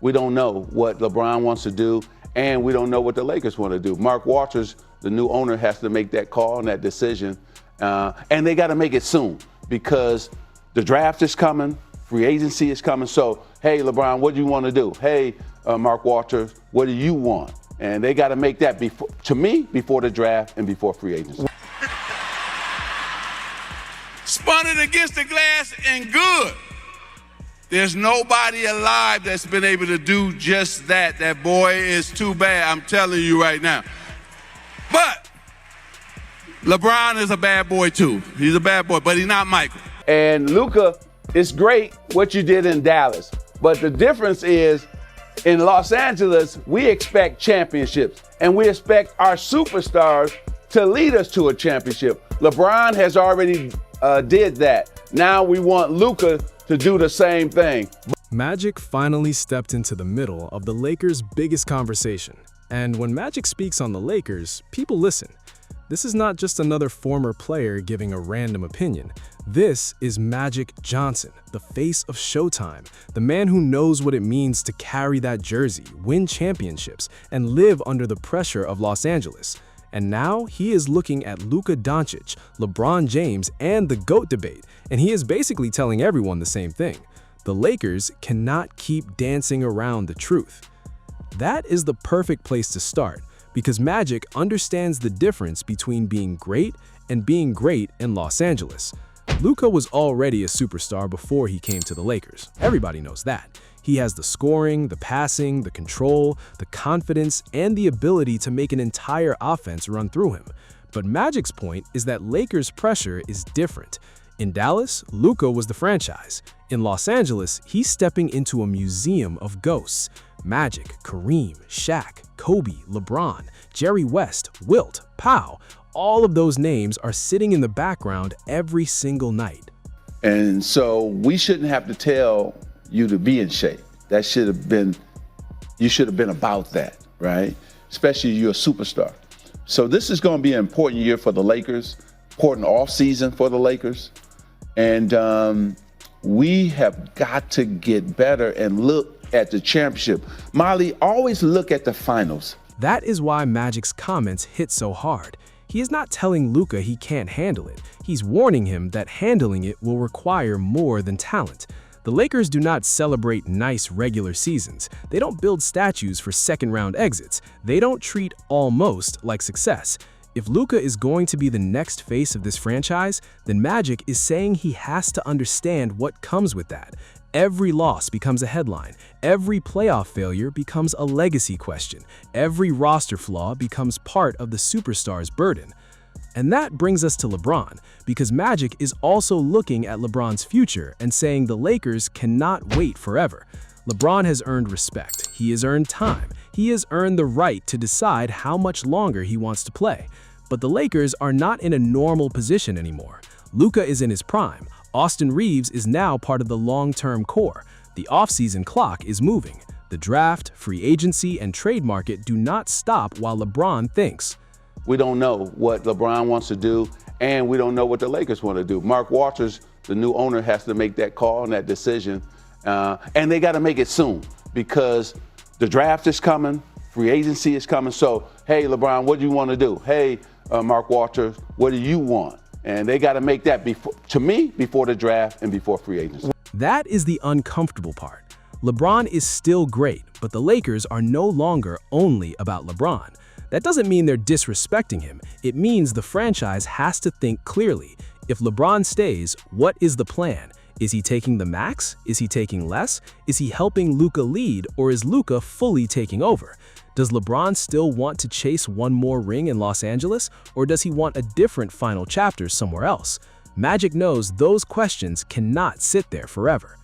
We don't know what LeBron wants to do, and we don't know what the Lakers want to do. Mark Walters, the new owner, has to make that call and that decision, and they got to make it soon because the draft is coming, free agency is coming. So, hey, LeBron, what do you want to do? Hey, Mark Walters, what do you want? And they got to make that, to me, before the draft and before free agency. Spun it against the glass and good. There's nobody alive that's been able to do just that. That boy is too bad, I'm telling you right now. But LeBron is a bad boy too. He's a bad boy, but he's not Michael. And Luka, it's great what you did in Dallas, but the difference is in Los Angeles, we expect championships, and we expect our superstars to lead us to a championship. LeBron has already did that. Now we want Luka to do the same thing. Magic finally stepped into the middle of the Lakers' biggest conversation. And when Magic speaks on the Lakers, people listen. This is not just another former player giving a random opinion. This is Magic Johnson, the face of Showtime, the man who knows what it means to carry that jersey, win championships, and live under the pressure of Los Angeles. And now he is looking at Luka Doncic, LeBron James, and the GOAT debate, and he is basically telling everyone the same thing. The Lakers cannot keep dancing around the truth. That is the perfect place to start, because Magic understands the difference between being great and being great in Los Angeles. Luka was already a superstar before he came to the Lakers. Everybody knows that. He has the scoring, the passing, the control, the confidence, and the ability to make an entire offense run through him. But Magic's point is that Lakers' pressure is different. In Dallas, Luka was the franchise. In Los Angeles, he's stepping into a museum of ghosts. Magic, Kareem, Shaq, Kobe, LeBron, Jerry West, Wilt, Pau, all of those names are sitting in the background every single night. And so we shouldn't have to tell you to be in shape. That should have been, you should have been about that, right? Especially you're a superstar. So this is going to be an important year for the Lakers, important offseason for the Lakers. And we have got to get better and look at the championship. Molly, always look at the finals. That is why Magic's comments hit so hard. He is not telling Luka he can't handle it. He's warning him that handling it will require more than talent. The Lakers do not celebrate nice regular seasons. They don't build statues for second-round exits. They don't treat almost like success. If Luka is going to be the next face of this franchise, then Magic is saying he has to understand what comes with that. Every loss becomes a headline. Every playoff failure becomes a legacy question. Every roster flaw becomes part of the superstar's burden. And that brings us to LeBron, because Magic is also looking at LeBron's future and saying the Lakers cannot wait forever. LeBron has earned respect. He has earned time. He has earned the right to decide how much longer he wants to play. But the Lakers are not in a normal position anymore. Luka is in his prime. Austin Reeves is now part of the long-term core. The offseason clock is moving. The draft, free agency, and trade market do not stop while LeBron thinks. We don't know what LeBron wants to do, and we don't know what the Lakers want to do. Mark Walters, the new owner, has to make that call and that decision, and they got to make it soon because the draft is coming, free agency is coming. So, hey, LeBron, what do you want to do? Hey, Mark Walters, what do you want? And they got to make that, to me, before the draft and before free agency. That is the uncomfortable part. LeBron is still great, but the Lakers are no longer only about LeBron. That doesn't mean they're disrespecting him. It means the franchise has to think clearly. If LeBron stays, what is the plan? Is he taking the max? Is he taking less? Is he helping Luka lead, or is Luka fully taking over? Does LeBron still want to chase one more ring in Los Angeles, or does he want a different final chapter somewhere else? Magic knows those questions cannot sit there forever.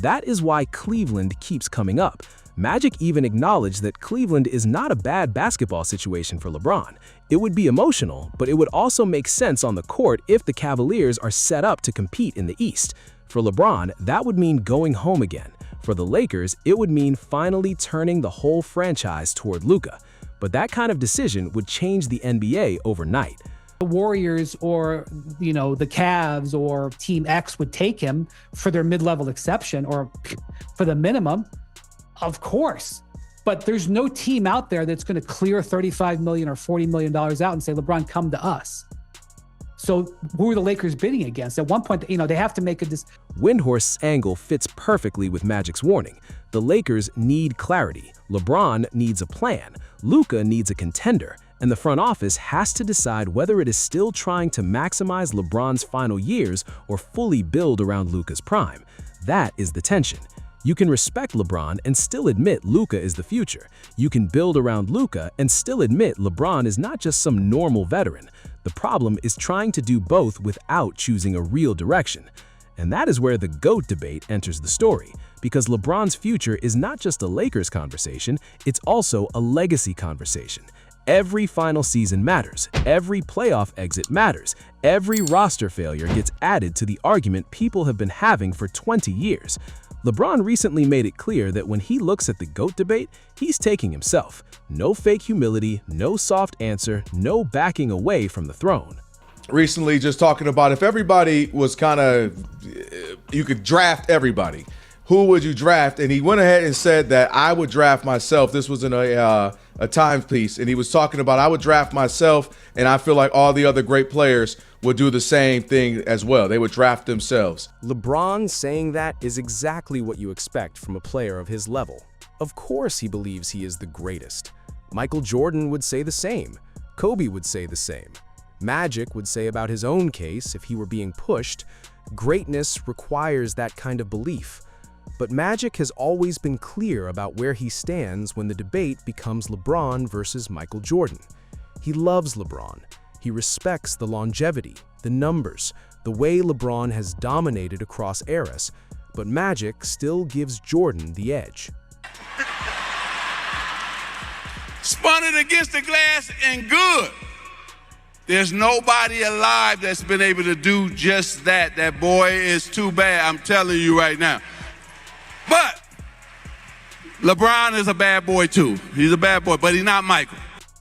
That is why Cleveland keeps coming up. Magic even acknowledged that Cleveland is not a bad basketball situation for LeBron. It would be emotional, but it would also make sense on the court if the Cavaliers are set up to compete in the East. For LeBron, that would mean going home again. For the Lakers, it would mean finally turning the whole franchise toward Luka. But that kind of decision would change the NBA overnight. The Warriors or, the Cavs or Team X would take him for their mid-level exception or for the minimum. Of course. But there's no team out there that's going to clear $35 million or $40 million out and say, LeBron, come to us. So who are the Lakers bidding against? At one point, they have to make a decision. Windhorst's angle fits perfectly with Magic's warning. The Lakers need clarity. LeBron needs a plan. Luka needs a contender. And the front office has to decide whether it is still trying to maximize LeBron's final years or fully build around Luka's prime. That is the tension. You can respect LeBron and still admit Luka is the future. You can build around Luka and still admit LeBron is not just some normal veteran. The problem is trying to do both without choosing a real direction. And that is where the GOAT debate enters the story, because LeBron's future is not just a Lakers conversation, it's also a legacy conversation. Every final season matters. Every playoff exit matters. Every roster failure gets added to the argument people have been having for 20 years. LeBron recently made it clear that when he looks at the GOAT debate, he's taking himself. No fake humility, no soft answer, no backing away from the throne. Recently, just talking about if everybody was you could draft everybody, who would you draft? And he went ahead and said that I would draft myself. This was in a timepiece, and he was talking about I would draft myself, and I feel like all the other great players would do the same thing as well. They would draft themselves. LeBron saying that is exactly what you expect from a player of his level. Of course he believes he is the greatest. Michael Jordan would say the same. Kobe would say the same. Magic would say about his own case, if he were being pushed, greatness requires that kind of belief. But Magic has always been clear about where he stands when the debate becomes LeBron versus Michael Jordan. He loves LeBron. He respects the longevity, the numbers, the way LeBron has dominated across eras, but Magic still gives Jordan the edge. Spun it against the glass and good. There's nobody alive that's been able to do just that. That boy is too bad, I'm telling you right now. But LeBron is a bad boy too. He's a bad boy, but he's not Michael.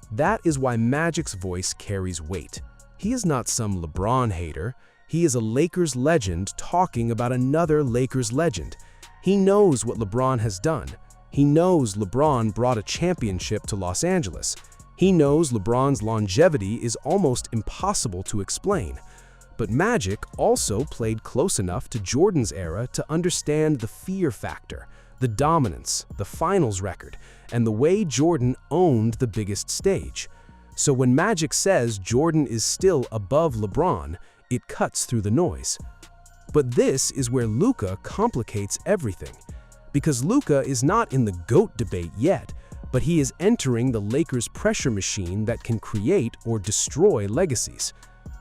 That is why Magic's voice carries weight. He is not some LeBron hater. He is a Lakers legend talking about another Lakers legend. He knows what LeBron has done. He knows LeBron brought a championship to Los Angeles. He knows LeBron's longevity is almost impossible to explain. But Magic also played close enough to Jordan's era to understand the fear factor, the dominance, the finals record, and the way Jordan owned the biggest stage. So when Magic says Jordan is still above LeBron, it cuts through the noise. But this is where Luka complicates everything. Because Luka is not in the GOAT debate yet, but he is entering the Lakers' pressure machine that can create or destroy legacies.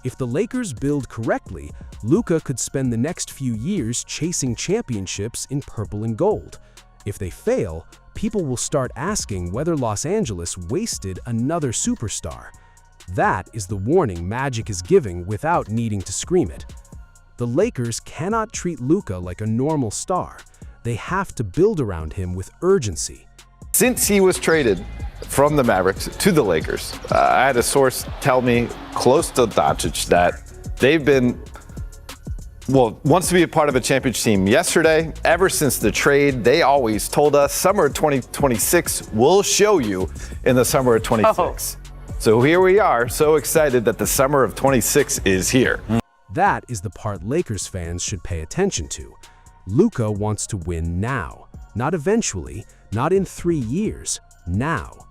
If the Lakers build correctly, Luka could spend the next few years chasing championships in purple and gold. If they fail, people will start asking whether Los Angeles wasted another superstar. That is the warning Magic is giving without needing to scream it. The Lakers cannot treat Luka like a normal star. They have to build around him with urgency. Since he was traded from the Mavericks to the Lakers, I had a source tell me close to Doncic that they've been, wants to be a part of a championship team. Yesterday, ever since the trade, they always told us summer of 2026 will show you in the summer of 26. So here we are, so excited that the summer of 26 is here. That is the part Lakers fans should pay attention to. Luka wants to win now, not eventually, not in 3 years, now.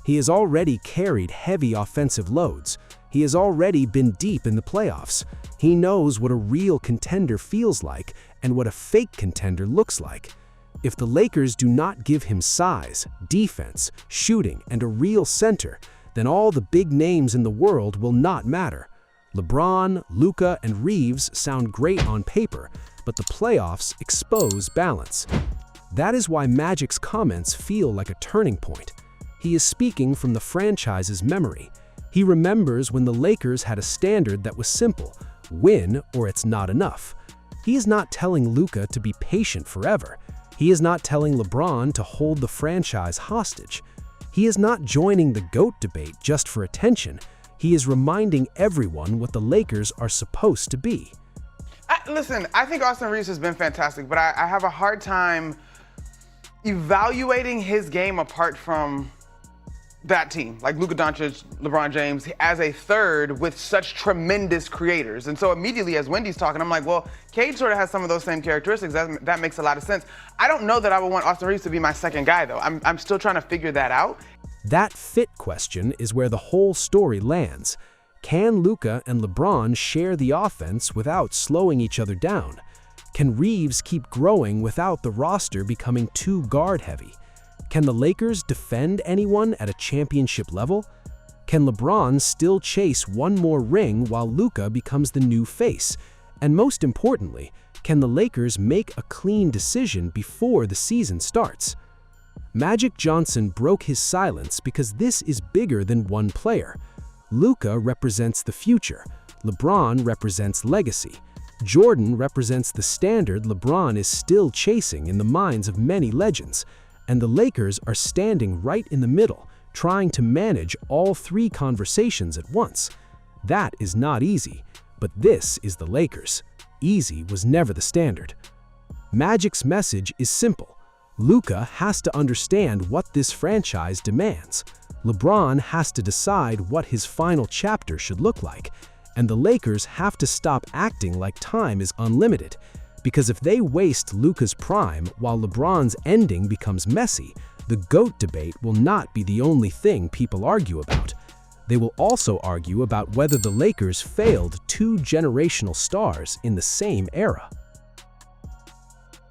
He has already carried heavy offensive loads. He has already been deep in the playoffs. He knows what a real contender feels like and what a fake contender looks like. If the Lakers do not give him size, defense, shooting, and a real center, then all the big names in the world will not matter. LeBron, Luka, and Reeves sound great on paper, but the playoffs expose balance. That is why Magic's comments feel like a turning point. He is speaking from the franchise's memory. He remembers when the Lakers had a standard that was simple: win or it's not enough. He is not telling Luka to be patient forever. He is not telling LeBron to hold the franchise hostage. He is not joining the GOAT debate just for attention. He is reminding everyone what the Lakers are supposed to be. Listen, I think Austin Reeves has been fantastic, but I have a hard time. evaluating his game apart from that team, like Luka Doncic, LeBron James, as a third with such tremendous creators. And so immediately as Wendy's talking, I'm like, well, Cade sort of has some of those same characteristics. That makes a lot of sense. I don't know that I would want Austin Reeves to be my second guy, though. I'm still trying to figure that out. That fit question is where the whole story lands. Can Luka and LeBron share the offense without slowing each other down? Can Reeves keep growing without the roster becoming too guard-heavy? Can the Lakers defend anyone at a championship level? Can LeBron still chase one more ring while Luka becomes the new face? And most importantly, can the Lakers make a clean decision before the season starts? Magic Johnson broke his silence because this is bigger than one player. Luka represents the future. LeBron represents legacy. Jordan represents the standard LeBron is still chasing in the minds of many legends. And the Lakers are standing right in the middle, trying to manage all three conversations at once. That is not easy, but this is the Lakers. Easy was never the standard. Magic's message is simple. Luka has to understand what this franchise demands. LeBron has to decide what his final chapter should look like. And the Lakers have to stop acting like time is unlimited. Because if they waste Luka's prime while LeBron's ending becomes messy, the GOAT debate will not be the only thing people argue about. They will also argue about whether the Lakers failed two generational stars in the same era.